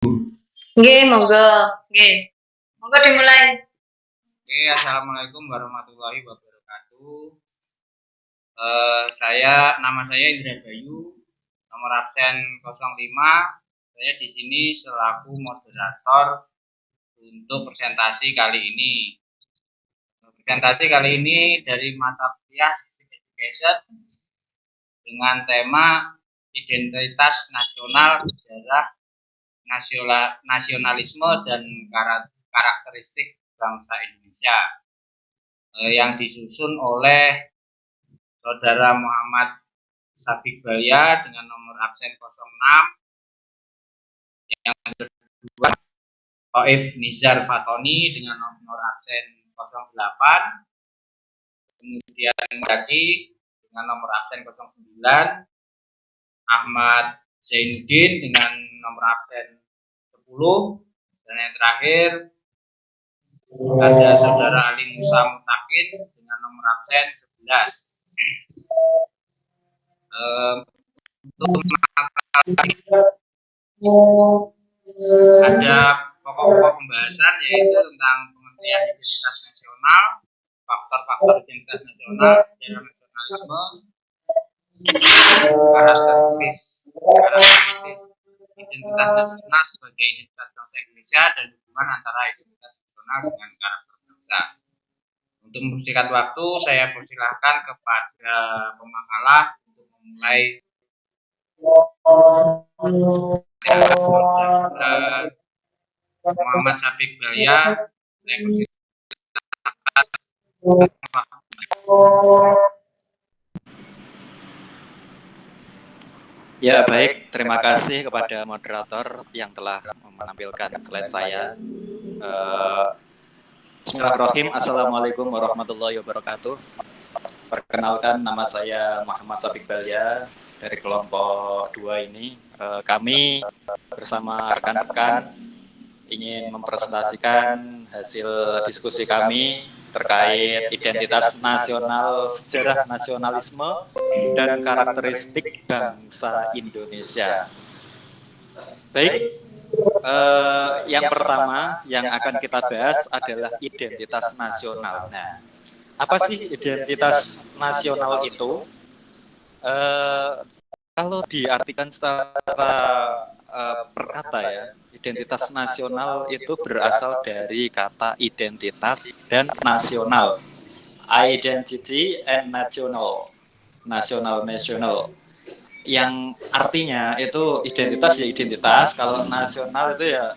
Nggih, monggo. Nggih. Monggo dimulai. Oke, assalamualaikum warahmatullahi wabarakatuh. Nama saya Indra Bayu, nomor absen 05. Saya di sini selaku moderator untuk presentasi kali ini. Presentasi kali ini dari mata kuliah Civic Education dengan tema identitas nasional, sejarah, nasionalisme dan karakteristik bangsa Indonesia, yang disusun oleh Saudara Muhammad Sabik Balya dengan nomor absen 06, yang kedua Taif Nizar Fatoni dengan nomor absen 08, kemudian lagi dengan nomor absen 09, Ahmad Zainuddin dengan nomor absen 10, dan yang terakhir ada Saudara Ali Musa Mutakin dengan nomor absen 11. Untuk ada pokok-pokok pembahasan, yaitu tentang pengertian identitas nasional, faktor-faktor identitas nasional, sejarah nasionalisme, karakteristik identitas nasional sebagai identitas bangsa Indonesia, dan hubungan antara identitas nasional dengan karakter bangsa. Untuk mempersingkat waktu, saya persilahkan kepada pemakalah untuk memulai Muhammad Sabik Balya. Saya persilahkan. Ya, baik. Terima kasih kepada moderator yang telah menampilkan slide saya. Bismillahirrahmanirrahim. Assalamualaikum warahmatullahi wabarakatuh. Perkenalkan, nama saya Muhammad Sabik Balya dari kelompok 2 ini. Kami bersama rekan-rekan ingin mempresentasikan hasil diskusi kami terkait identitas nasional, sejarah nasionalisme, dan karakteristik bangsa Indonesia. Baik, yang pertama yang akan kita bahas adalah identitas nasional. Nah, apa sih identitas nasional itu? Kalau diartikan secara perkata ya, identitas nasional itu berasal dari kata identitas dan nasional. Identity and national. National. Yang artinya itu identitas ya identitas, kalau nasional itu ya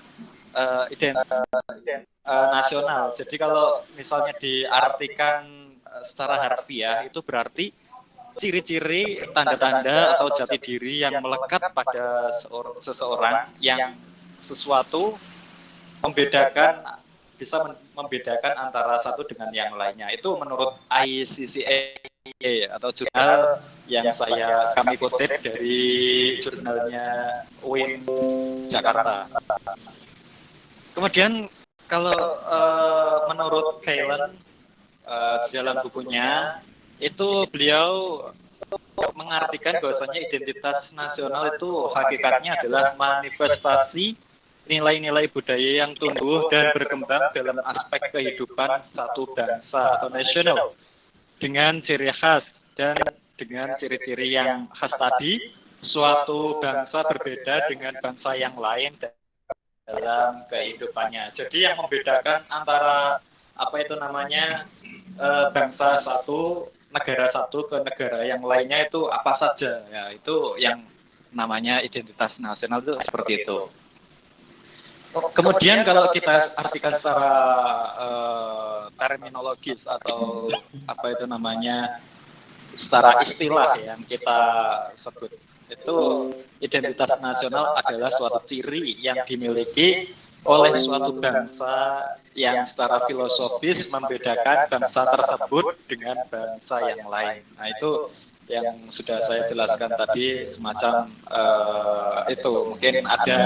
nasional. Jadi kalau misalnya diartikan secara harfiah itu berarti ciri-ciri, tanda-tanda atau jati diri yang melekat pada seseorang, yang sesuatu bisa membedakan antara satu dengan yang lainnya. Itu menurut ICCA atau jurnal yang kami kutip dari jurnalnya UIN Jakarta. Kemudian kalau menurut Phelan dalam bukunya itu beliau mengartikan bahwasanya identitas nasional itu hakikatnya adalah manifestasi nilai-nilai budaya yang tumbuh dan berkembang dalam aspek kehidupan satu bangsa atau nasional dengan ciri khas dan dengan ciri-ciri yang khas tadi. Suatu bangsa berbeda dengan bangsa yang lain dalam kehidupannya. Jadi yang membedakan antara bangsa satu, negara satu ke negara yang lainnya itu apa saja, ya itu yang namanya identitas nasional, itu seperti itu. Kemudian kalau kita artikan secara terminologis atau secara istilah yang kita sebut, itu identitas nasional adalah suatu ciri yang dimiliki oleh suatu bangsa yang secara filosofis membedakan bangsa tersebut dengan bangsa yang lain. Nah, itu yang sudah saya jelaskan tadi, semacam itu mungkin ada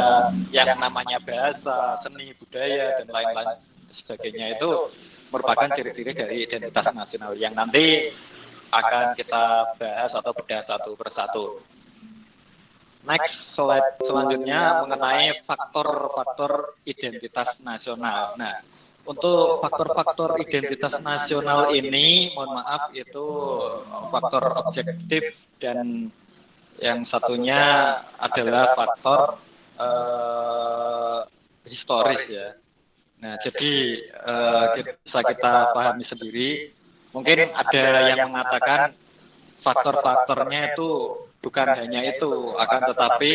yang namanya bahasa, seni, budaya, dan lain-lain sebagainya, itu merupakan ciri-ciri dari identitas nasional yang nanti akan kita bahas atau bedah satu persatu. Next slide selanjutnya mengenai faktor-faktor identitas nasional. Nah, untuk faktor-faktor identitas nasional ini, mohon maaf, itu faktor objektif dan yang satunya adalah faktor historis ya. Nah, jadi bisa kita pahami sendiri. Mungkin ada yang mengatakan faktor-faktornya itu bukan hanya itu, akan tetapi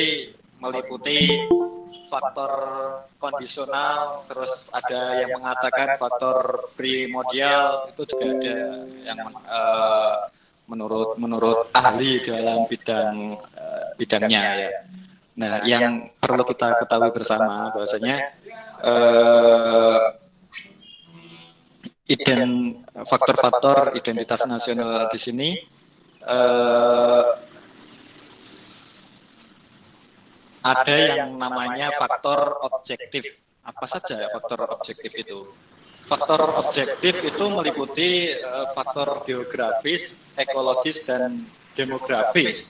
meliputi faktor kondisional, terus ada yang mengatakan faktor primordial, itu juga ada yang menurut ahli dalam bidangnya ya. Nah, yang perlu kita ketahui bersama bahwasanya faktor-faktor identitas nasional di sini ada yang namanya faktor objektif. Apa saja faktor objektif itu? Faktor objektif itu meliputi faktor geografis, ekologis, dan demografis.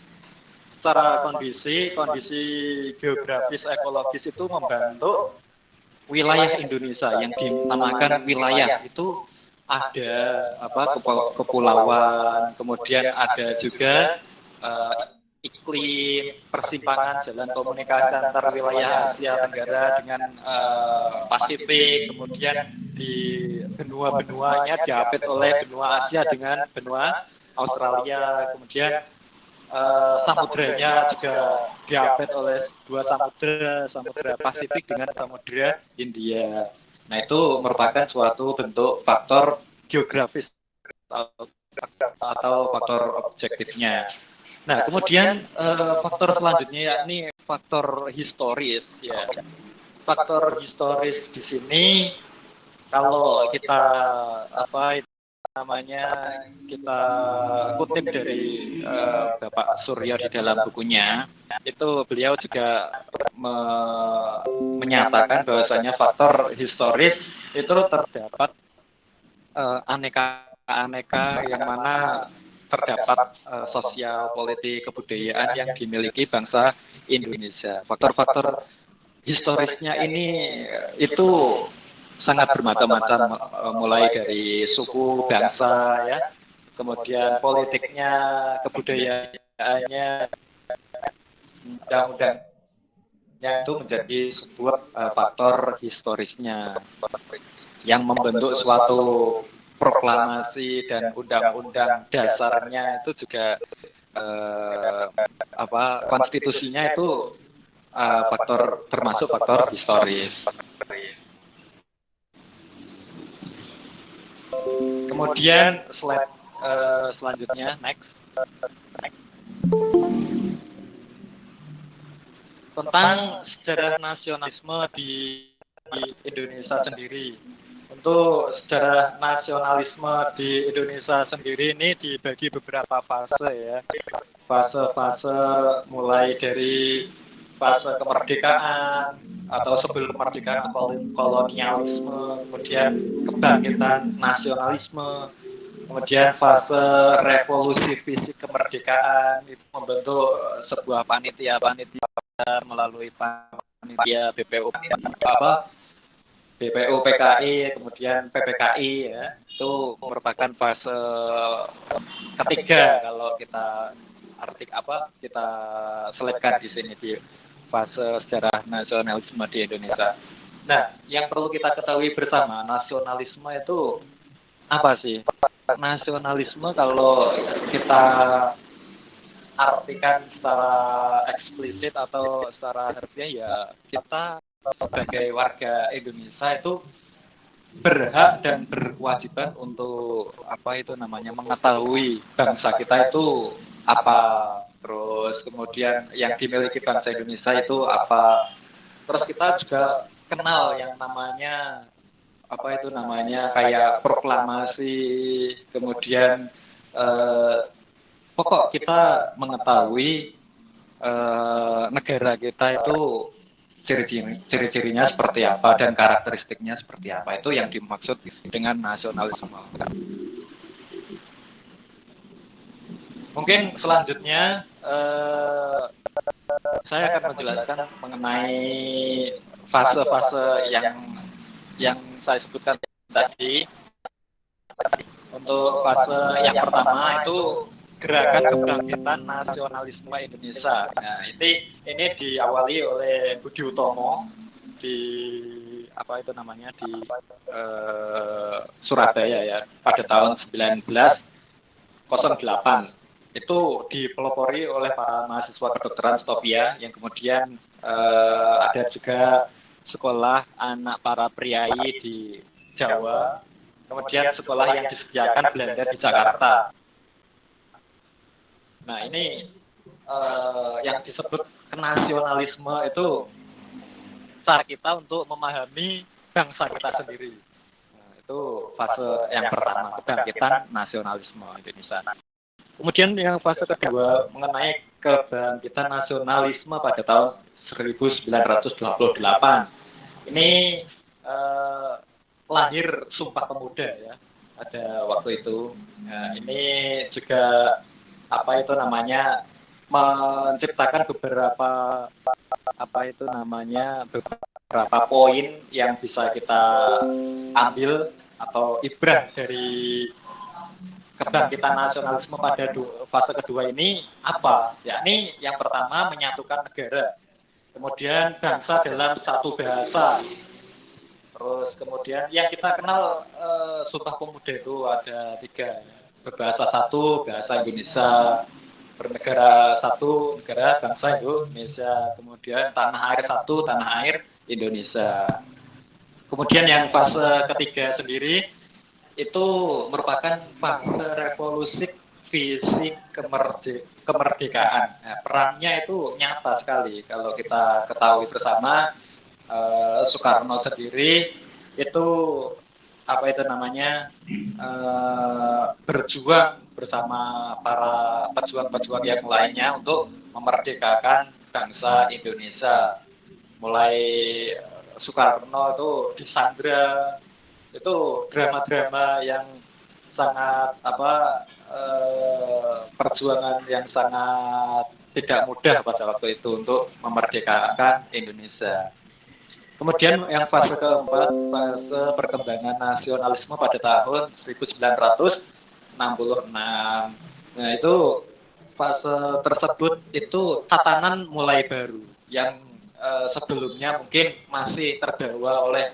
Secara kondisi geografis, ekologis itu membentuk wilayah Indonesia yang dinamakan wilayah. Itu ada kepulauan, kemudian ada juga iklim, persimpangan jalan komunikasi antara wilayah Asia Tenggara dengan Pasifik, kemudian di benua-benuanya diapit oleh benua Asia dengan benua Australia, kemudian samudranya juga diapit oleh dua samudra Pasifik dengan samudra India. Nah, itu merupakan suatu bentuk faktor geografis atau faktor objektifnya. Nah, kemudian faktor selanjutnya yakni faktor historis ya. Faktor historis di sini kalau kita kita kutip dari Bapak Suryo di dalam bukunya, itu beliau juga menyatakan bahwasanya faktor historis itu terdapat aneka yang mana terdapat sosial, politik, kebudayaan yang dimiliki bangsa Indonesia. Faktor-faktor historisnya ini itu sangat bermacam-macam, mulai dari suku, bangsa, ya, kemudian politiknya, kebudayaannya, undang-undangnya itu menjadi sebuah faktor historisnya yang membentuk suatu proklamasi dan undang-undang dasarnya itu juga konstitusinya itu termasuk faktor historis. Kemudian slide selanjutnya, next. Tentang sejarah nasionalisme di Indonesia sendiri. Untuk sejarah nasionalisme di Indonesia sendiri ini dibagi beberapa fase ya. Fase-fase mulai dari fase kemerdekaan atau sebelum kemerdekaan kolonialisme, kemudian kebangkitan nasionalisme, kemudian fase revolusi fisik kemerdekaan itu membentuk sebuah panitia melalui panitia BPU PKI, kemudian PPKI ya, itu merupakan fase ketiga kalau kita kita selipkan di sini di fase sejarah nasionalisme di Indonesia. Nah, yang perlu kita ketahui bersama, nasionalisme itu apa sih? Nasionalisme kalau kita artikan secara eksplisit atau secara harfiah ya, kita sebagai warga Indonesia itu berhak dan berkewajiban untuk mengetahui bangsa kita itu apa, terus kemudian yang dimiliki bangsa Indonesia itu apa, terus kita juga kenal yang namanya kayak proklamasi, kemudian pokok kita mengetahui negara kita itu ciri-cirinya seperti apa dan karakteristiknya seperti apa, itu yang dimaksud dengan nasionalisme. Mungkin selanjutnya saya akan menjelaskan mengenai fase-fase yang saya sebutkan tadi. Untuk fase yang pertama itu gerakan kebangkitan nasionalisme Indonesia. Nah, ini diawali oleh Budi Utomo di apa itu namanya di Surabaya ya pada tahun 1908. Itu dipelopori oleh para mahasiswa kedokteran Stopia yang kemudian ada juga sekolah anak para priai di Jawa, kemudian sekolah yang disediakan Belanda di Jakarta. Nah ini yang disebut nasionalisme itu cara kita untuk memahami bangsa kita sendiri. Nah, itu fase yang pertama, kebangkitan nasionalisme Indonesia. Kemudian yang fase kedua mengenai kebangkitan nasionalisme pada tahun 1928. Ini lahir Sumpah Pemuda ya pada waktu itu. Nah, ini juga apa itu namanya menciptakan beberapa beberapa poin yang bisa kita ambil atau ibrah dari kebangkitan nasionalisme pada fase kedua ini apa? Yakni yang pertama menyatukan negara, kemudian bangsa dalam satu bahasa. Terus kemudian yang kita kenal Sumpah Pemuda itu ada 3, berbahasa satu, bahasa Indonesia, bernegara satu, negara bangsa Indonesia, kemudian tanah air satu, tanah air Indonesia. Kemudian yang fase ketiga sendiri itu merupakan fase revolusi visi kemerdekaan. Nah, perannya itu nyata sekali kalau kita ketahui bersama. Soekarno sendiri itu apa itu namanya berjuang bersama para pejuang-pejuang yang lainnya untuk memerdekakan bangsa Indonesia. Mulai Soekarno itu disandra, itu drama-drama yang sangat perjuangan yang sangat tidak mudah pada waktu itu untuk memerdekakan Indonesia. Kemudian yang fase keempat, fase perkembangan nasionalisme pada tahun 1966. Nah itu fase tersebut itu tatanan mulai baru yang sebelumnya mungkin masih terbawa oleh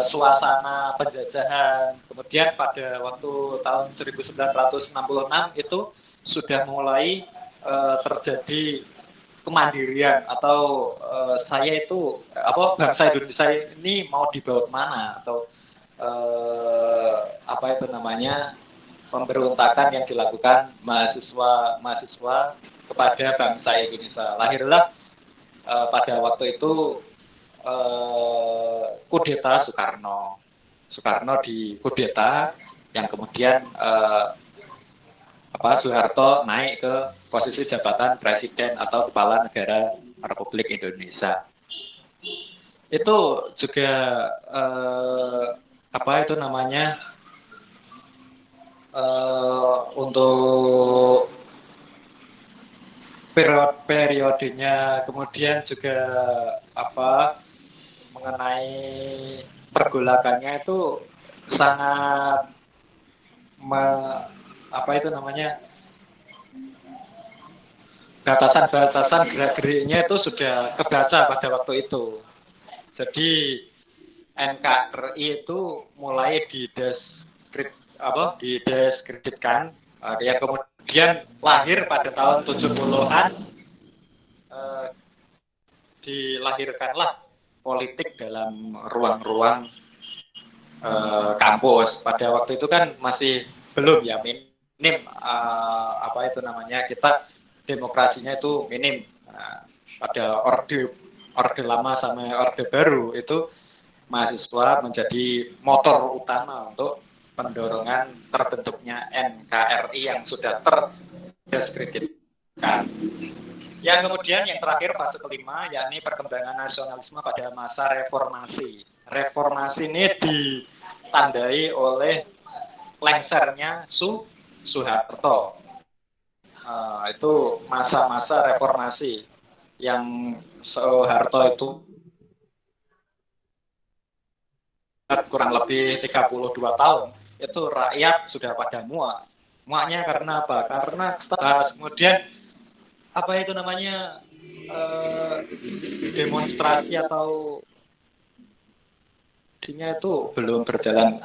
suasana penjajahan. Kemudian pada waktu tahun 1966 itu sudah mulai terjadi kemandirian atau saya itu bangsa Indonesia ini mau dibawa kemana atau pemberontakan yang dilakukan mahasiswa kepada bangsa Indonesia. Lahirlah pada waktu itu kudeta Soekarno. Soekarno dikudeta yang kemudian Soeharto naik ke posisi jabatan presiden atau kepala negara Republik Indonesia. Itu juga untuk periodenya, kemudian juga mengenai pergolakannya itu sangat batasan-batasan gerak-geriknya itu sudah kebaca pada waktu itu. Jadi NKRI itu mulai didiskreditkan, yang kemudian lahir pada tahun 70-an, dilahirkanlah politik dalam ruang-ruang kampus. Pada waktu itu kan masih belum ya, minim kita demokrasinya itu minim. Pada orde lama sama orde baru itu mahasiswa menjadi motor utama untuk pendorongan terbentuknya NKRI yang sudah terdiskreditkan. Yang kemudian yang terakhir fase kelima yakni perkembangan nasionalisme pada masa reformasi. Reformasi ini ditandai oleh lengsernya Soeharto. Itu masa-masa reformasi. yang Soeharto itu kurang lebih 32 tahun, itu rakyat sudah pada muak. Muaknya karena apa? Karena kemudian apa itu namanya demonstrasi atau itu belum berjalan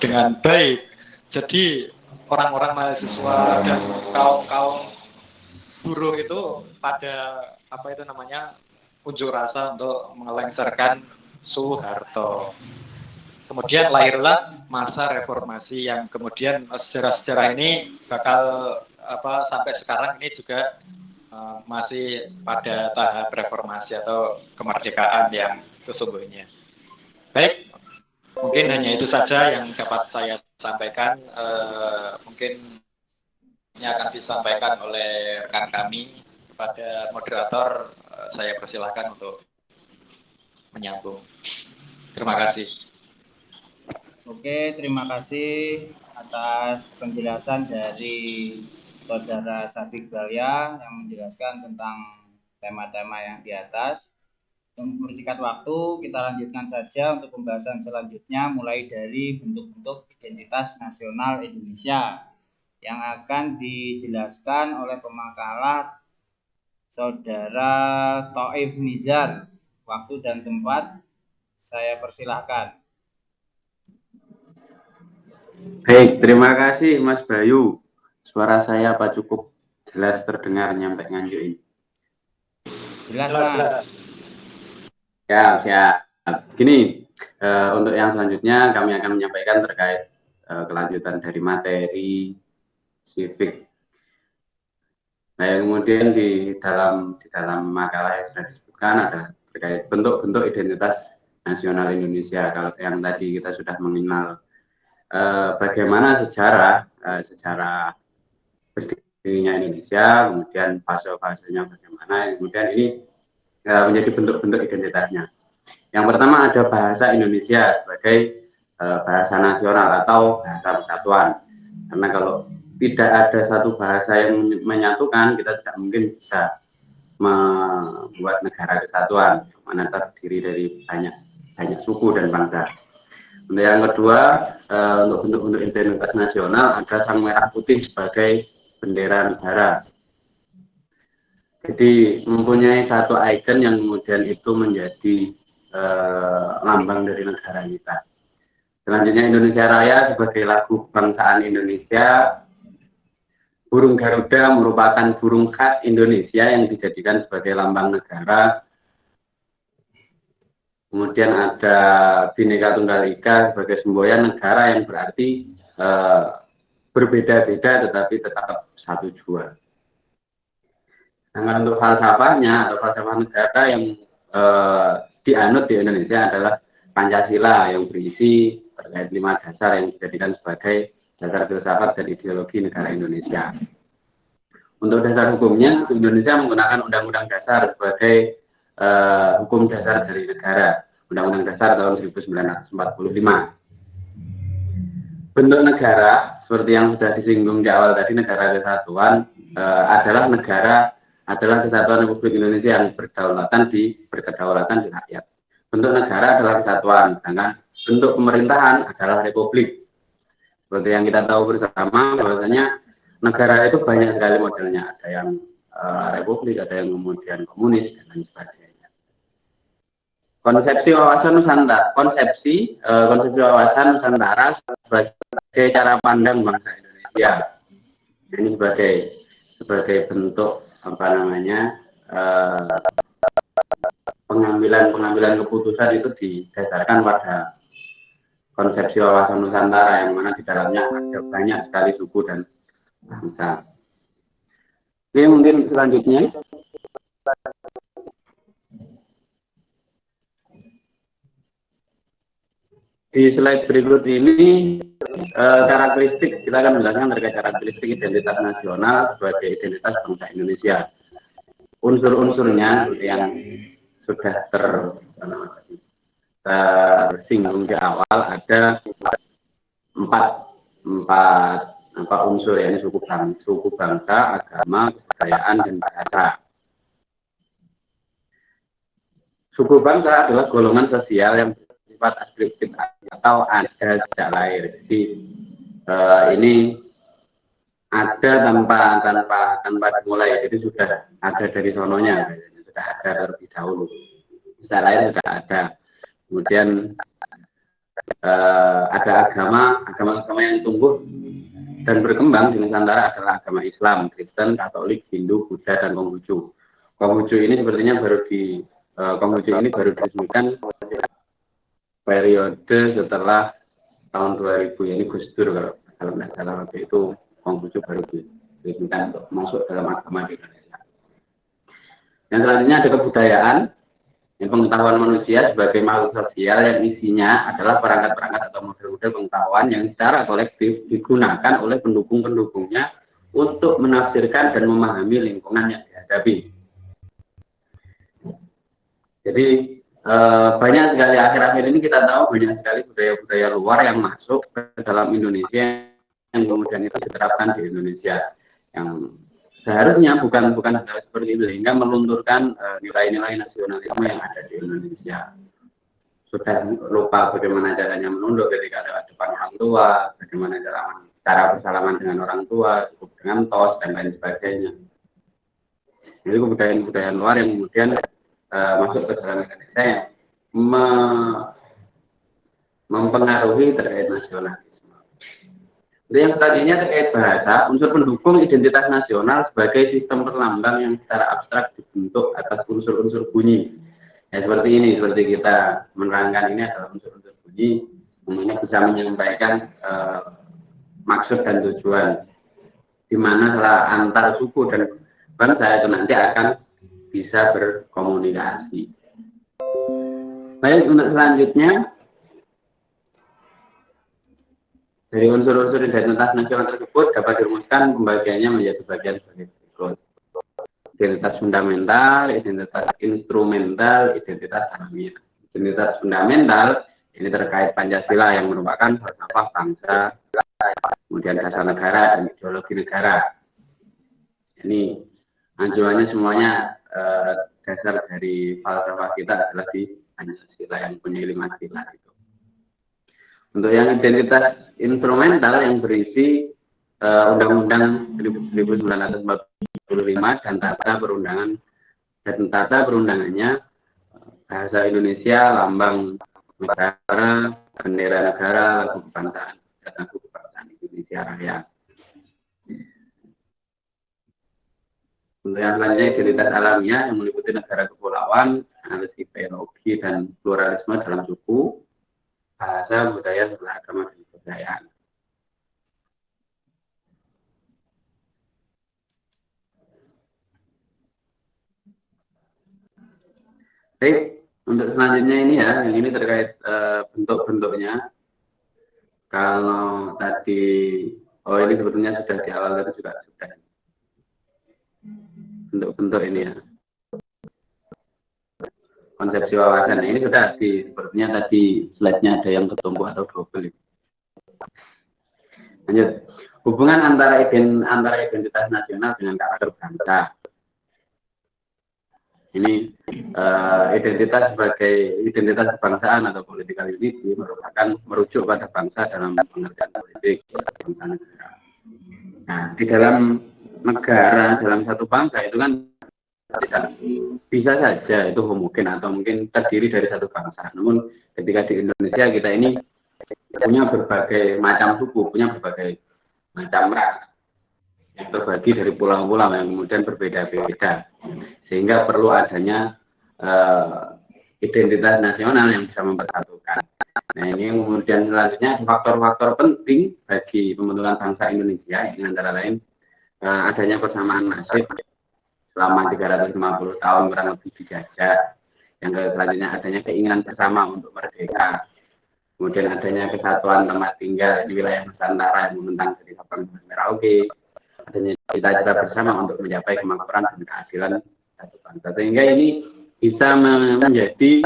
dengan baik. Jadi orang-orang mahasiswa dan kaum buruh itu pada apa itu namanya unjuk rasa untuk melengsarkan Soeharto. Kemudian lahirlah masa reformasi yang kemudian sejarah-sejarah ini bakal apa sampai sekarang ini juga masih pada tahap reformasi atau kemerdekaan yang sesungguhnya. Baik, mungkin hanya itu saja yang dapat saya sampaikan. Mungkin ini akan disampaikan oleh rekan kami kepada moderator. Saya persilahkan untuk menyambung. Terima kasih. Oke, terima kasih atas penjelasan dari Saudara Sadik Balya yang menjelaskan tentang tema-tema yang di atas. Untuk mempersingkat waktu, kita lanjutkan saja untuk pembahasan selanjutnya mulai dari bentuk-bentuk identitas nasional Indonesia yang akan dijelaskan oleh pemakalah Saudara Thaif Nizar. Waktu dan tempat saya persilahkan. Baik, terima kasih Mas Bayu. Suara saya apa cukup jelas terdengar nyampe nganjuk ini? Jelas, Mas. Siap. Gini, untuk yang selanjutnya kami akan menyampaikan terkait kelanjutan dari materi civic. Nah, yang kemudian di dalam makalah yang sudah disebutkan ada terkait bentuk-bentuk identitas nasional Indonesia. Kalau yang tadi kita sudah mengenal bagaimana sejarah berdirinya Indonesia, kemudian fase-fasenya bagaimana, kemudian ini menjadi bentuk-bentuk identitasnya. Yang pertama ada bahasa Indonesia sebagai bahasa nasional atau bahasa persatuan. Karena kalau tidak ada satu bahasa yang menyatukan, kita tidak mungkin bisa membuat negara kesatuan, mana terdiri dari banyak suku dan bangsa. Untuk yang kedua, untuk bentuk-bentuk identitas nasional ada sang merah putih sebagai bendera negara. Jadi mempunyai satu ikon yang kemudian itu menjadi lambang dari negara kita. Selanjutnya Indonesia Raya sebagai lagu kebangsaan Indonesia. Burung Garuda merupakan burung khas Indonesia yang dijadikan sebagai lambang negara. Kemudian ada Bhinneka Tunggal Ika sebagai semboyan negara yang berarti berbeda-beda tetapi tetap satu jua. Nah, untuk falsafahnya atau falsafah negara yang dianut di Indonesia adalah Pancasila yang berisi terkait 5 dasar yang dijadikan sebagai dasar filsafat dan ideologi negara Indonesia. Untuk dasar hukumnya, Indonesia menggunakan Undang-Undang Dasar sebagai hukum dasar dari negara, Undang-Undang Dasar tahun 1945. Bentuk negara, seperti yang sudah disinggung di awal tadi, negara kesatuan adalah kesatuan Republik Indonesia yang berkedaulatan di rakyat. Bentuk negara adalah kesatuan, sedangkan bentuk pemerintahan adalah republik. Seperti yang kita tahu bersama, bahwasanya negara itu banyak sekali modelnya, ada yang republik, ada yang kemudian komunis dan lain sebagainya. Konsepsi wawasan Nusantara sebagai cara pandang bangsa Indonesia. Ini sebagai bentuk pengambilan keputusan itu didasarkan pada konsepsi wawasan Nusantara yang mana di dalamnya ada banyak sekali suku dan bangsa. Oke, mungkin selanjutnya di slide berikut ini karakteristik, kita akan menjelaskan terkait karakteristik identitas nasional sebagai identitas bangsa Indonesia. Unsur-unsurnya seperti yang sudah tersinggung di awal, ada empat unsur, yaitu suku bangsa, agama, kebudayaan, dan bahasa. suku bangsa adalah golongan sosial yang bersifat askriptif atau ada sejak lahir. Jadi ini ada tanpa dimulai, jadi sudah ada dari sononya, sudah ada terlebih dahulu. Sejak lahir sudah ada. Kemudian ada agama yang tumbuh dan berkembang di Nusantara adalah agama Islam, Kristen, Katolik, Hindu, Buddha, dan Konghucu. Konghucu ini sepertinya Konghucu ini baru diresmikan periode setelah tahun 2000, ya, ini Gus Dur kalau tidak salah waktu itu Konghucu baru diresmikan untuk masuk dalam agama di Indonesia. Yang selanjutnya ada kebudayaan, yang pengetahuan manusia sebagai makhluk sosial yang isinya adalah perangkat-perangkat atau model-model pengetahuan yang secara kolektif digunakan oleh pendukung-pendukungnya untuk menafsirkan dan memahami lingkungan yang dihadapi. Jadi banyak sekali akhir-akhir ini kita tahu banyak sekali budaya-budaya luar yang masuk ke dalam Indonesia yang kemudian itu diterapkan di Indonesia, yang seharusnya bukan hal seperti itu, sehingga melunturkan nilai-nilai nasionalisme yang ada di Indonesia. Sudah lupa bagaimana caranya menunduk ketika lewat depan orang tua, bagaimana cara bersalaman dengan orang tua, cukup dengan tos dan lain sebagainya. Jadi kebudayaan luar yang kemudian masuk ke dalam Indonesia yang mempengaruhi terkait nasionalisme. Yang tadinya terkait bahasa, unsur pendukung identitas nasional sebagai sistem perlambang yang secara abstrak dibentuk atas unsur-unsur bunyi. Ya, seperti ini, seperti kita menerangkan ini adalah unsur-unsur bunyi, umumnya bisa menyampaikan maksud dan tujuan, di mana antar suku dan bangsa itu nanti akan bisa berkomunikasi. Baik, untuk selanjutnya, dari unsur-unsur identitas nasional tersebut dapat dirumuskan pembagiannya menjadi bagian sebagai berikut. Identitas fundamental, identitas instrumental, identitas alamiah. Identitas fundamental ini terkait Pancasila yang merupakan falsafah bangsa, kemudian dasar negara dan ideologi negara. Ini anjurannya semuanya dasar dari falsafah kita adalah di Pancasila yang punya 5 sila itu. Untuk yang identitas instrumental yang berisi Undang-Undang 1945 dan tata perundangannya, bahasa Indonesia, lambang negara, bendera negara, lagu kebangsaan Indonesia Raya. Untuk yang selanjutnya identitas alamiah yang meliputi negara kepulauan, analisis biologi dan pluralisme dalam suku, bahasa, budaya, serta agama dan kebudayaan. Baik, untuk selanjutnya ini ya, yang ini terkait bentuk-bentuknya. Kalau tadi, ini sebetulnya sudah di awal tadi juga sudah. Bentuk-bentuk ini ya. Konsepsi wawasan ini sudah sepertinya tadi slide-nya ada yang ketumpuk atau double. Lanjut, hubungan antara identitas nasional dengan karakter bangsa. Ini identitas sebagai identitas kebangsaan atau political unity merupakan merujuk pada bangsa dalam pengertian politik bangsa negara. Nah, di dalam negara, dalam satu bangsa itu kan bisa saja itu homogen atau mungkin terdiri dari satu bangsa. Namun ketika di Indonesia kita ini punya berbagai macam suku, punya berbagai macam ras yang terbagi dari pulau-pulau yang kemudian berbeda-beda, sehingga perlu adanya identitas nasional yang bisa mempersatukan. Nah, ini kemudian selanjutnya faktor-faktor penting bagi pembentukan bangsa Indonesia, yang antara lain adanya persamaan nasib selama 350 tahun kurang lebih dijajah. Yang selanjutnya adanya keinginan bersama untuk merdeka. Kemudian adanya kesatuan tempat tinggal di wilayah Nusantara yang membentang dari Sabang sampai Merauke. Adanya cita-cita bersama untuk mencapai kemakmuran dan keadilan satu bangsa. Sehingga ini bisa menjadi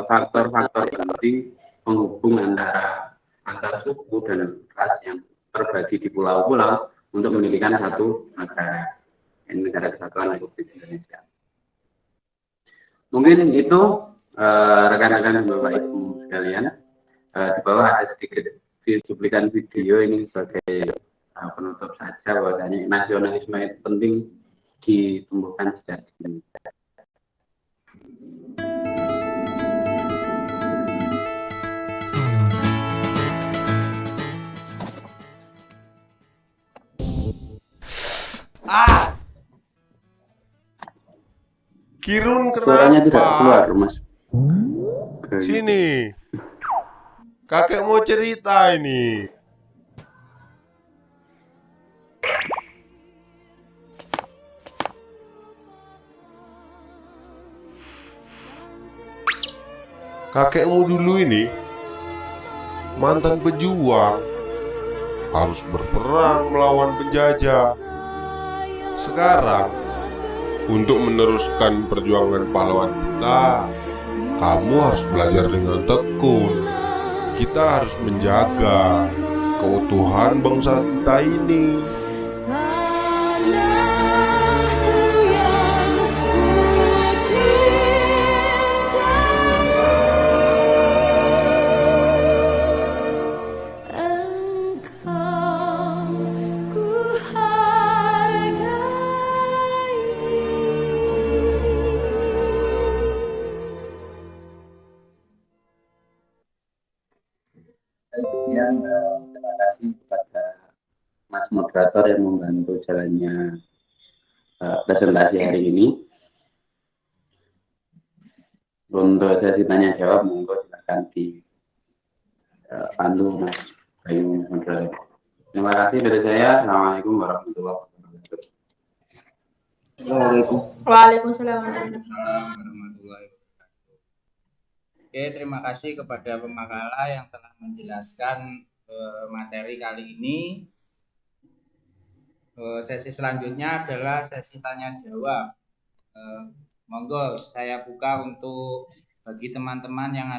faktor-faktor penting penghubung antara antar suku dan ras yang terbagi di pulau-pulau untuk mendirikan satu negara. Negara Kesatuan Republik Indonesia. Mungkin itu rekan-rekan Bapak Ibu sekalian. Di bawah ada sedikit cuplikan video ini sebagai penutup saja bahwasanya nasionalisme itu penting ditumbuhkan sejak dini. Kirun Suaranya tidak keluar, kenapa? Mas. Sini. Kakek mau cerita ini. Kakekmu dulu ini mantan pejuang, harus berperang melawan penjajah. Sekarang, untuk meneruskan perjuangan pahlawan kita, kamu harus belajar dengan tekun. Kita harus menjaga keutuhan bangsa kita ini. Kemudian terima kasih kepada Mas moderator yang membantu jalannya presentasi hari ini. Untuk sesi tanya jawab, monggo silakan dipandu Mas Bayu moderator. Terima kasih dari saya. Assalamualaikum warahmatullahi wabarakatuh. Waalaikumsalam. warahmatullahi wabarakatuh. Oke, terima kasih kepada pemakalah yang telah menjelaskan materi kali ini. Sesi selanjutnya adalah sesi tanya jawab. Monggo saya buka untuk bagi teman-teman yang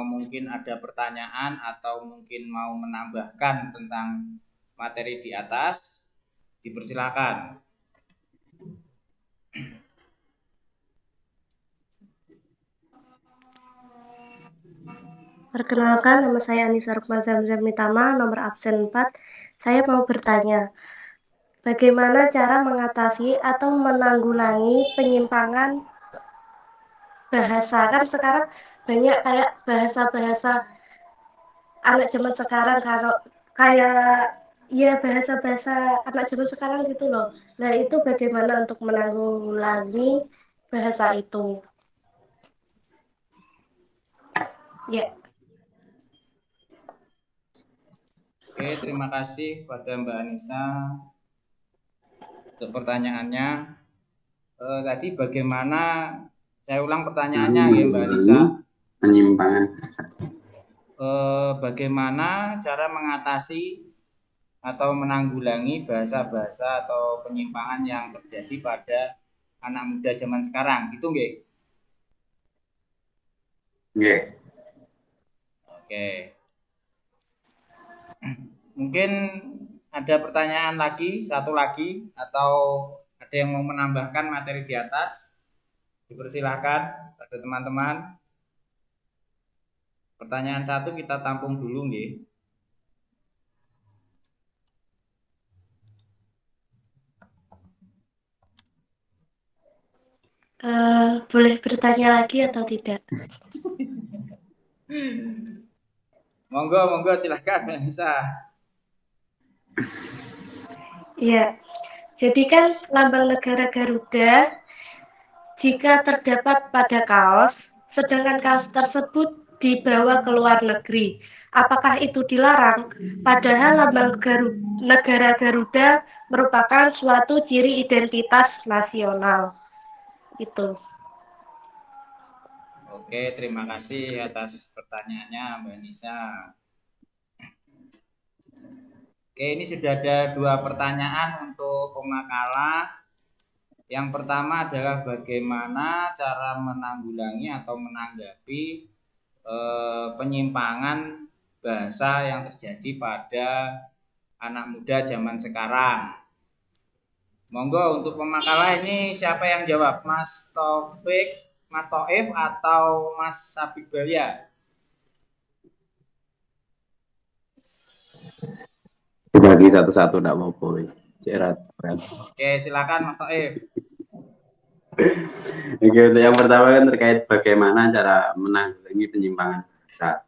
mungkin ada pertanyaan atau mungkin mau menambahkan tentang materi di atas, dipersilakan. Perkenalkan, nama saya Anissa Rukma Zamzam-Mitama, nomor absen 4. Saya mau bertanya, bagaimana cara mengatasi atau menanggulangi penyimpangan bahasa? Kan sekarang banyak kayak bahasa-bahasa anak zaman sekarang, kalau kayak ya bahasa-bahasa anak zaman sekarang gitu loh. Nah, itu bagaimana untuk menanggulangi bahasa itu? Ya. Oke, terima kasih kepada Mbak Anissa untuk pertanyaannya. Tadi bagaimana, saya ulang pertanyaannya ya Mbak Anissa. Penyimpangan. Bagaimana cara mengatasi atau menanggulangi bahasa-bahasa atau penyimpangan yang terjadi pada anak muda zaman sekarang, gitu nggih? Nggih. Oke. Mungkin ada pertanyaan lagi, satu lagi, atau ada yang mau menambahkan materi di atas? Dipersilahkan pada teman-teman. Pertanyaan satu kita tampung dulu nggih. Boleh bertanya lagi atau tidak? Monggo silahkan Mbak Anissa. Ya, jadi kan lambang negara Garuda jika terdapat pada kaos, sedangkan kaos tersebut dibawa ke luar negeri, apakah itu dilarang? Padahal lambang negara Garuda merupakan suatu ciri identitas nasional. Itu. Oke, terima kasih atas pertanyaannya Mbak Nisa. Oke, ini sudah ada 2 pertanyaan untuk pemakalah. Yang pertama adalah bagaimana cara menanggulangi atau menanggapi penyimpangan bahasa yang terjadi pada anak muda zaman sekarang. Monggo untuk pemakalah ini siapa yang jawab? Mas Taufik, Mas Toif atau Mas Sabik Balya? Dibagi satu-satu tidak apa-apa. Cerat. Oke, silakan Mas Toif. Oke, untuk yang pertama kan terkait bagaimana cara menanggulangi penyimpangan bahasa.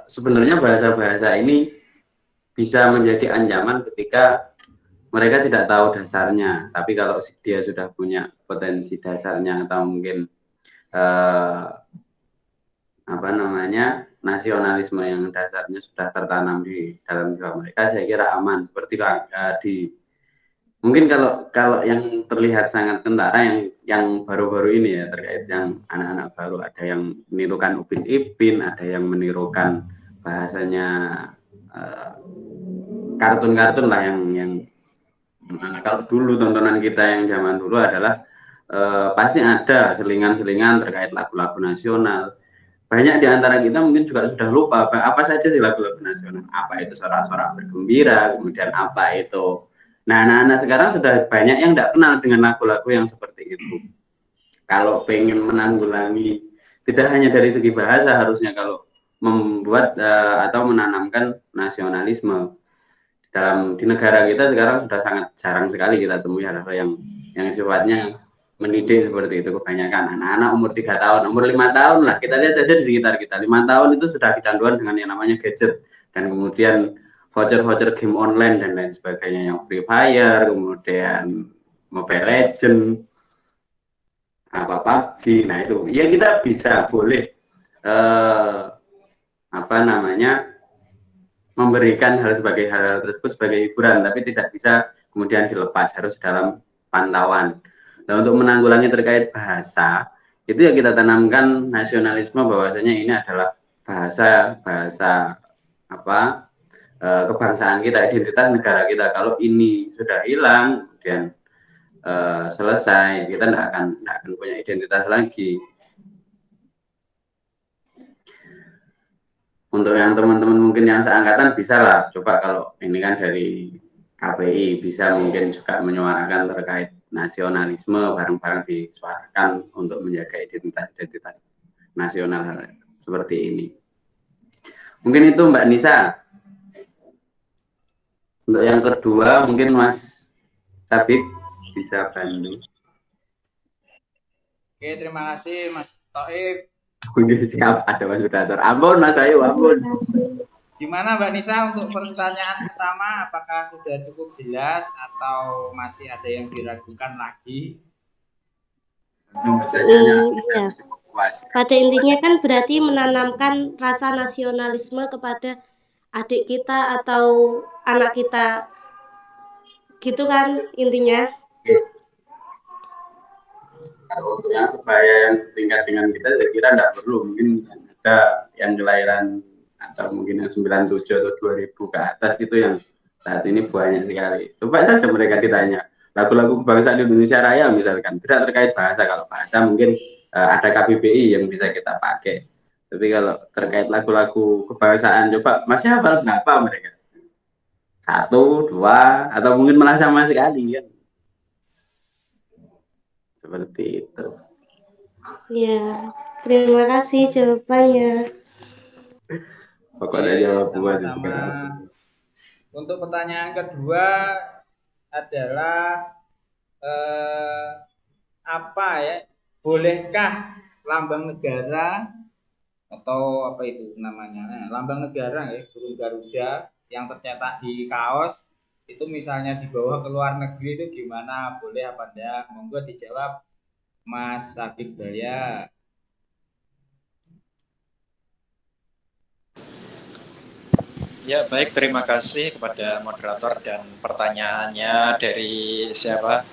Sebenarnya bahasa-bahasa ini bisa menjadi ancaman ketika mereka tidak tahu dasarnya. Tapi kalau dia sudah punya potensi dasarnya atau mungkin apa namanya nasionalisme yang dasarnya sudah tertanam di dalam jiwa mereka, saya kira aman. Seperti di mungkin kalau yang terlihat sangat kentara yang baru-baru ini ya, terkait yang anak-anak baru, ada yang menirukan Upin Ipin, ada yang menirukan bahasanya kartun-kartun lah yang kalau dulu tontonan kita yang zaman dulu adalah pasti ada selingan-selingan terkait lagu-lagu nasional. Banyak di antara kita mungkin juga sudah lupa apa saja sih lagu-lagu nasional. Apa itu sorak-sorak bergembira, kemudian apa itu. Nah, anak-anak sekarang sudah banyak yang tidak kenal dengan lagu-lagu yang seperti itu. Kalau pengen menanggulangi, tidak hanya dari segi bahasa, harusnya kalau membuat atau menanamkan nasionalisme di negara kita sekarang sudah sangat jarang sekali kita temui hal-hal yang sifatnya mendidik seperti itu. Kebanyakan anak-anak umur 3 tahun, umur 5 tahun lah, kita lihat saja di sekitar kita, 5 tahun itu sudah kecanduan dengan yang namanya gadget, dan kemudian voucher-voucher game online dan lain sebagainya, yang Free Fire, kemudian Mobile Legend, apa PUBG. Nah itu ya kita bisa boleh apa namanya memberikan hal tersebut sebagai hiburan, tapi tidak bisa kemudian dilepas, harus dalam pantauan. Nah, untuk menanggulangi terkait bahasa, itu ya kita tanamkan nasionalisme, bahwasanya ini adalah bahasa apa kebangsaan kita, identitas negara kita. Kalau ini sudah hilang, kemudian selesai, kita tidak akan punya identitas lagi. Untuk yang teman-teman mungkin yang seangkatan bisa lah, coba kalau ini kan dari KPI bisa mungkin juga menyuarakan terkait nasionalisme, bareng-bareng disuarakan untuk menjaga identitas nasional seperti ini. Mungkin itu Mbak Nisa. Untuk yang kedua mungkin Mas Sabik bisa bantu. Oke, terima kasih Mas Toib. Mungkin siap, ada Mas Sudator. Ampun Mas Ayu, ampun. Gimana Mbak Nisa untuk pertanyaan pertama, apakah sudah cukup jelas atau masih ada yang diragukan lagi? Iya. Pada intinya kan berarti menanamkan rasa nasionalisme kepada adik kita atau anak kita, gitu kan intinya. Kalau untuk yang sebaya yang setingkat dengan kita, saya kira tidak perlu. Mungkin ada yang kelahiran atau mungkin yang 97 atau 2000 ke atas itu yang saat ini banyak sekali. Coba saja mereka ditanya lagu-lagu kebangsaan Indonesia Raya misalkan, tidak terkait bahasa. Kalau bahasa mungkin ada KBBI yang bisa kita pakai. Tapi kalau terkait lagu-lagu kebangsaan, coba masih hafal berapa mereka? 1, 2, atau mungkin malah sama sekali kan? Seperti itu. Ya, terima kasih jawabannya. Pokoknya jawab buat Untuk pertanyaan kedua adalah apa ya? Bolehkah lambang negara atau apa itu namanya? Lambang negara ya, burung Garuda yang tercetak di kaos itu misalnya dibawa ke luar negeri itu gimana? Boleh apa enggak? Monggo dijawab Mas Sabik Balya. Ya, baik, terima kasih kepada moderator dan pertanyaannya dari siapa?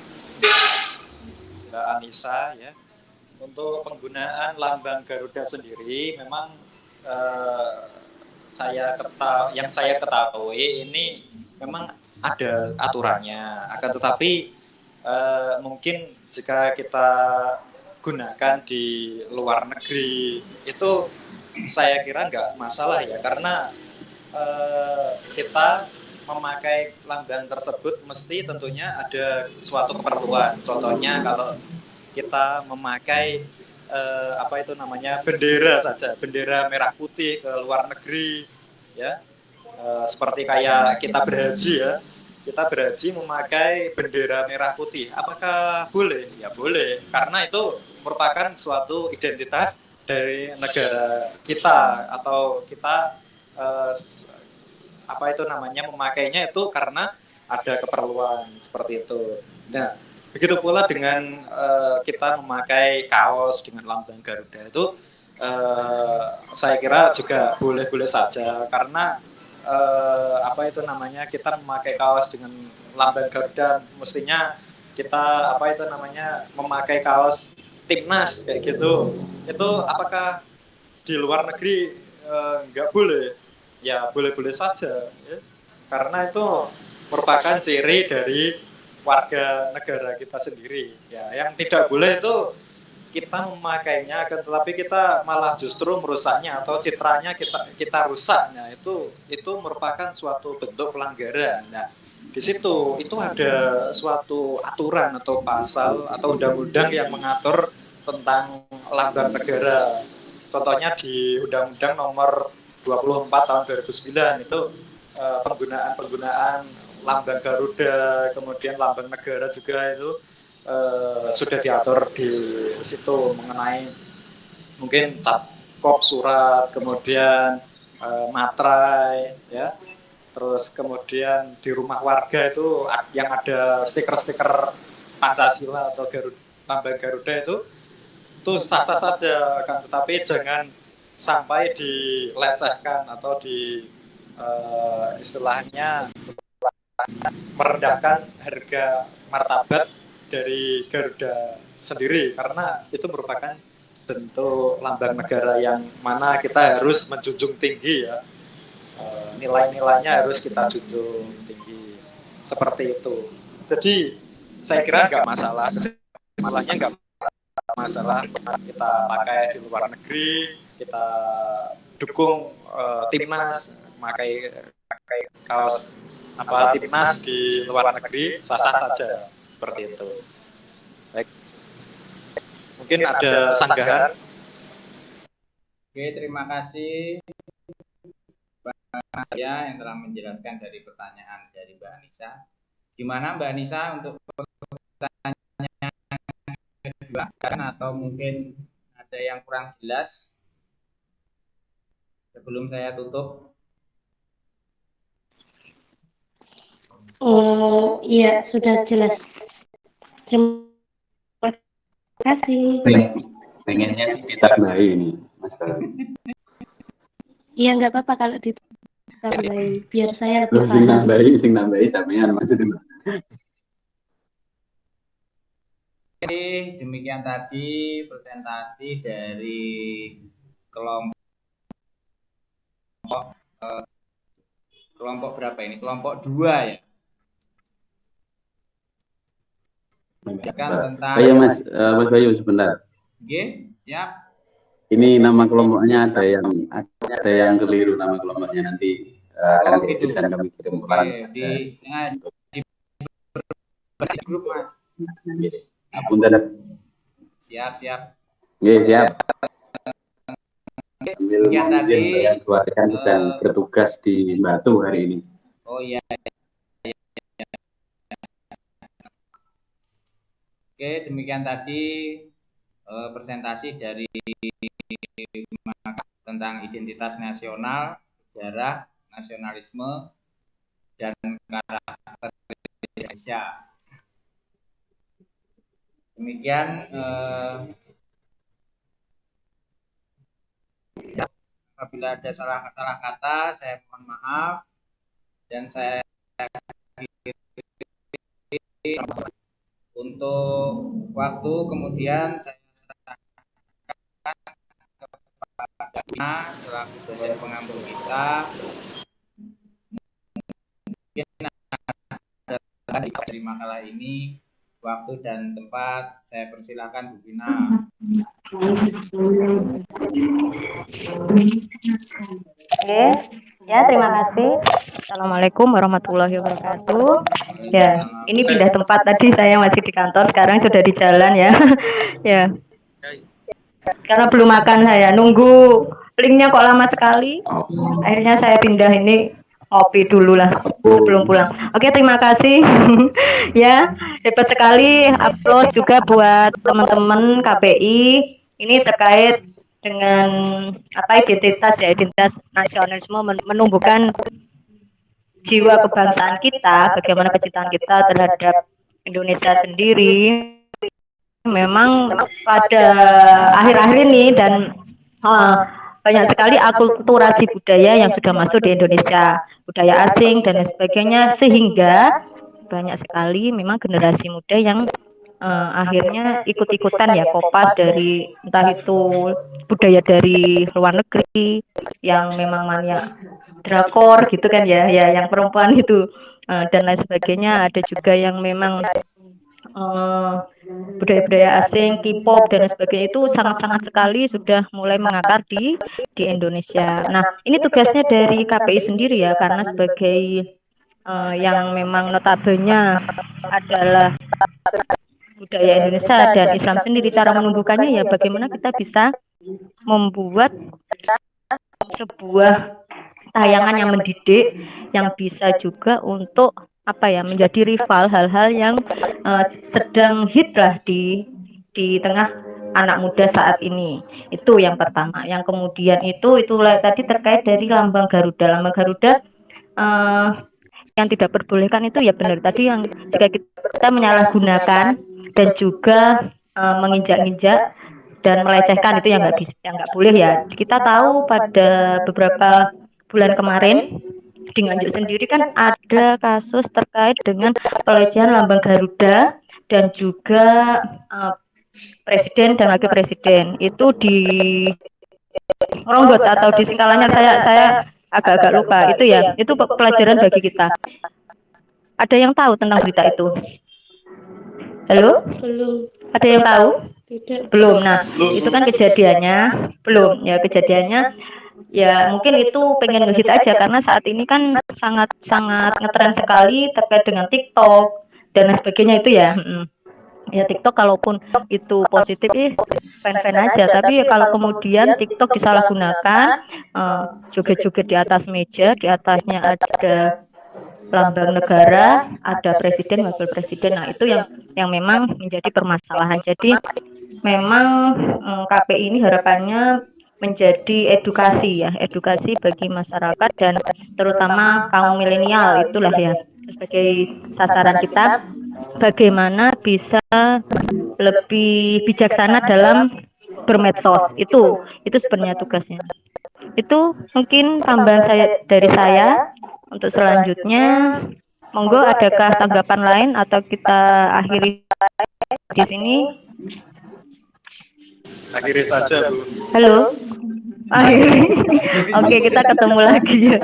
Mbak Anissa ya. Untuk penggunaan lambang Garuda sendiri memang yang saya ketahui ini memang ada aturannya. Akan tetapi mungkin jika kita gunakan di luar negeri itu saya kira nggak masalah ya, karena kita memakai lambang tersebut mesti tentunya ada suatu keperluan. Contohnya kalau kita memakai apa itu namanya bendera saja, bendera merah putih ke luar negeri, ya. Seperti kayak kita berhaji ya, kita berhaji memakai bendera merah putih. Apakah boleh? Ya boleh, karena itu merupakan suatu identitas dari negara kita, atau kita apa itu namanya memakainya itu karena ada keperluan seperti itu. Nah, begitu pula dengan kita memakai kaos dengan lambang Garuda itu saya kira juga boleh-boleh saja, karena apa itu namanya kita memakai kaos dengan lambang Garuda mestinya kita apa itu namanya memakai kaos timnas kayak gitu. Itu apakah di luar negeri nggak boleh? Ya boleh-boleh saja ya. Karena itu merupakan ciri dari warga negara kita sendiri ya. Yang tidak boleh itu kita memakainya, tetapi kita malah justru merusaknya atau citranya kita rusak. Nah, itu merupakan suatu bentuk pelanggaran. Nah, di situ itu ada suatu aturan atau pasal atau undang-undang yang mengatur tentang lambang negara. Contohnya di Undang-Undang Nomor 24 tahun 2009 itu penggunaan lambang Garuda, kemudian lambang negara juga itu sudah diatur di situ mengenai mungkin cap kop surat, kemudian materai, ya, terus kemudian di rumah warga itu yang ada stiker-stiker Pancasila atau lambang Garuda itu sah-sah saja, kan, tetapi jangan sampai dilecehkan atau di istilahnya merendahkan harga martabat dari Garuda sendiri, karena itu merupakan bentuk lambang negara yang mana kita harus menjunjung tinggi ya, nilai-nilainya harus kita junjung tinggi seperti itu. Jadi saya kira nggak masalah, kesimpulannya nggak masalah kita pakai di luar negeri, kita dukung timnas, pakai kaos apa timnas di luar negeri, sah-sah saja seperti itu. Baik, mungkin ada sanggahan. Oke, terima kasih saya yang telah menjelaskan dari pertanyaan dari Mbak Anissa. Gimana Mbak Anissa untuk pertanyaan kedua, atau mungkin ada yang kurang jelas sebelum saya tutup? Oh iya, sudah jelas. Terima kasih. Pengennya sih ditambahi ini, Mas Bayu. Iya, nggak apa-apa kalau ditambahi, biar saya lebih Loh, paham. sing nambahi sampean maksudnya. Oke, demikian tadi presentasi dari kelompok berapa ini? Kelompok 2 ya. Tentang Iya Mas Bayu sebentar. Oke, siap. Ini nama kelompoknya ada yang keliru nama kelompoknya, nanti akan diedit dan kami kirim ulang. Di grup Mas. Apunten. Siap. Iya, siap. Sambil Yang tadi yang keluarga sedang bertugas di Batu hari ini. Oh iya. Oke, demikian tadi presentasi dari tentang identitas nasional, sejarah, nasionalisme, dan karakter Indonesia. Demikian apabila ada salah kata, saya mohon maaf, dan saya untuk waktu kemudian saya serahkan kepada Dina selaku dosen pengampu kita. Mungkin ada dari makalah ini, waktu dan tempat saya persilakan Bu Dina. Oke, ya terima kasih. Assalamualaikum warahmatullahi wabarakatuh. Ya, ini pindah tempat, tadi saya masih di kantor, sekarang sudah di jalan ya. Ya, karena belum makan saya, nunggu linknya kok lama sekali. Akhirnya saya pindah ini ngopi dulu lah sebelum pulang. Oke, terima kasih. Ya, hebat sekali. Aplaus juga buat teman-teman KPI. Ini terkait dengan apa identitas ya, identitas nasionalisme, menumbuhkan jiwa kebangsaan kita, bagaimana kecintaan kita terhadap Indonesia sendiri. Memang pada akhir-akhir ini dan banyak sekali akulturasi budaya yang sudah masuk di Indonesia, budaya asing dan lain sebagainya, sehingga banyak sekali memang generasi muda yang akhirnya ikut-ikutan ya kopas dari entah itu budaya dari luar negeri yang memang mania drakor gitu kan ya, ya yang perempuan itu dan lain sebagainya. Ada juga yang memang budaya-budaya asing, K-pop dan lain sebagainya itu sangat-sangat sekali sudah mulai mengakar di Indonesia. Nah, ini tugasnya dari KPI sendiri ya, karena sebagai yang memang notabene adalah budaya Indonesia dan Islam sendiri, cara menumbuhkannya ya bagaimana kita bisa membuat sebuah tayangan yang mendidik yang bisa juga untuk apa ya menjadi rival hal-hal yang sedang hit lah di tengah anak muda saat ini. Itu yang pertama. Yang kemudian itulah tadi terkait dari lambang Garuda. Lambang Garuda yang tidak perbolehkan itu ya benar tadi, yang jika kita menyalahgunakan dan juga menginjak-injak dan melecehkan itu yang nggak bisa, yang nggak boleh ya. Kita tahu pada beberapa bulan kemarin di Nganjuk sendiri kan ada kasus terkait dengan pelecehan lambang Garuda dan juga presiden dan wakil presiden itu di Ronggot atau di Singkalanyar, saya agak-agak lupa itu ya. Itu pelajaran bagi kita. Ada yang tahu tentang berita itu? Halo? Belum. Ada yang tahu? Tidak. Belum. Nah, itu kan kejadiannya belum ya, kejadiannya ya mungkin itu pengen ngehit aja karena saat ini kan sangat ngetren sekali terkait dengan TikTok dan lain sebagainya itu ya. Ya TikTok kalaupun itu positif fan-fan aja, tapi ya kalau kemudian TikTok disalahgunakan, joget-joget di atas meja, di atasnya ada lambang negara, ada presiden, wakil presiden. Nah, itu yang memang menjadi permasalahan. Jadi memang KPI ini harapannya menjadi edukasi ya, edukasi bagi masyarakat dan terutama kaum milenial, itulah ya sebagai sasaran kita, bagaimana bisa lebih bijaksana dalam bermedsos. Itu sebenarnya tugasnya. Itu mungkin tambahan dari saya. Untuk selanjutnya, monggo adakah tanggapan lain atau kita akhiri di sini? Akhiri saja, Bu. Halo? Akhiri. Oke, kita ketemu lagi ya.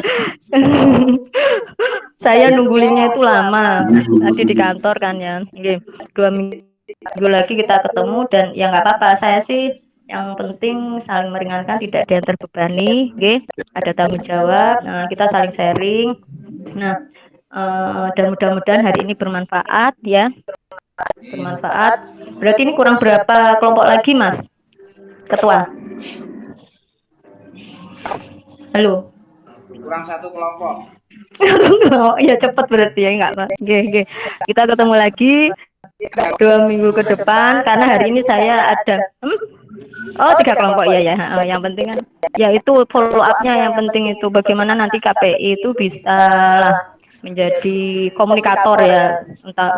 Saya nunggu linknya itu lama. Tadi di kantor kan ya. Oke, 2 minggu lagi kita ketemu dan ya nggak apa-apa. Saya sih yang penting saling meringankan, tidak ada yang terbebani. Oke, ada tanggung jawab. Nah, kita saling sharing. Nah, dan mudah-mudahan hari ini bermanfaat ya. Bermanfaat. Berarti ini kurang berapa kelompok lagi, Mas Ketua? Halo. Kurang 1 kelompok. Oh, ya cepat berarti ya, enggak Pak. Oke. Kita ketemu lagi 2 minggu ke depan karena hari ini saya ada 3 kelompok ya. Yang penting kan ya itu follow up-nya, yang penting itu bagaimana nanti KPI itu bisa lah menjadi komunikator ya,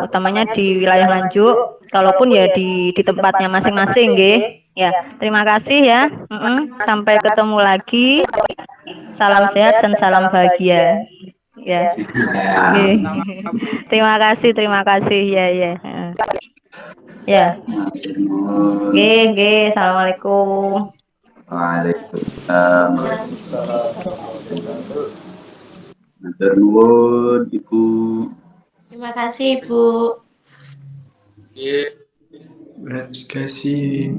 utamanya di wilayah Nganjuk, kalaupun ya di tempatnya masing-masing nggih. Ya, terima kasih ya. Sampai ketemu lagi. Salam sehat dan salam bahagia. Ya. Okay. Terima kasih ya. Ya. Oke. Assalamualaikum. Waalaikumsalam. Matur nuwun, Ibu. Terima kasih, Ibu. Terima kasih.